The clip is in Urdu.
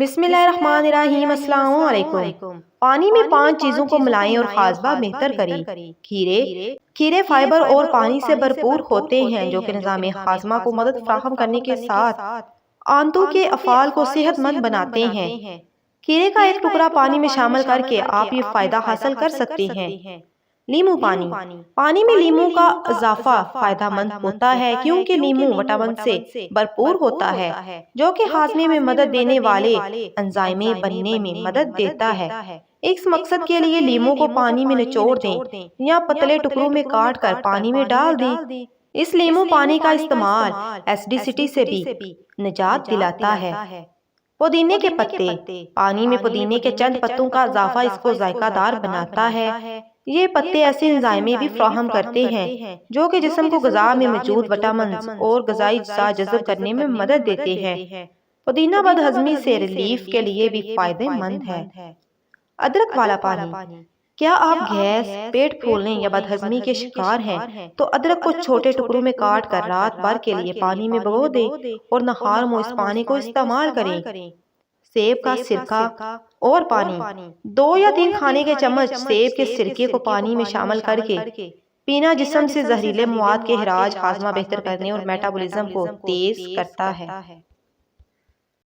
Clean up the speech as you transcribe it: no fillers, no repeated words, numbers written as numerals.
بسم اللہ الرحمن الرحیم۔ السلام علیکم۔ پانی میں 5 چیزوں کو ملائیں اور ہاضمہ بہتر کریں۔ کھیرے فائبر اور پانی سے بھرپور ہوتے ہیں جو کہ نظام ہاضمہ کو مدد فراہم کرنے کے ساتھ آنتوں کے افعال کو صحت مند بناتے ہیں۔ کھیرے کا ایک ٹکڑا پانی میں شامل کر کے آپ یہ فائدہ حاصل کر سکتے ہیں۔ لیمو پانی میں لیمو کا اضافہ فائدہ مند ہوتا ہے کیونکہ لیمو وٹامن سے بھرپور ہوتا ہے جو کہ ہاضمے میں مدد دینے والے انزائم بننے میں مدد دیتا ہے۔ اس مقصد کے لیے لیمو کو پانی میں نچوڑ دیں یا پتلے ٹکڑوں میں کاٹ کر پانی میں ڈال دیں۔ اس لیمو پانی کا استعمال ایسیڈیسٹی سے بھی نجات دلاتا ہے۔ پودینے کے پتے پانی میں پودینے کے چند پتوں کا اضافہ اس کو ذائقہ دار بناتا ہے۔ یہ پتے ایسے انزائم بھی فراہم کرتے ہیں جو کہ جسم کو غذا میں موجود وٹامنز اور غذائی اجزاء جذب کرنے میں مدد دیتے ہیں۔ پودینہ بد ہضمی سے ریلیف کے لیے بھی فائدہ مند ہے۔ ادرک والا پانی کیا آپ گیس، پیٹ پھولنے یا بد ہضمی کے شکار ہیں تو ادرک کو چھوٹے ٹکڑوں میں کاٹ کر رات بھر کے لیے پانی میں بھگو دیں اور نہار میں اس پانی کو استعمال کریں۔ سیب کا سرکہ اور پانی 2 یا 3 کھانے کے چمچ سیب کے سرکے کو پانی میں شامل کر کے پینا جسم سے زہریلے مواد کے اخراج، ہاضمہ بہتر کرنے اور میٹابولزم کو تیز کرتا ہے۔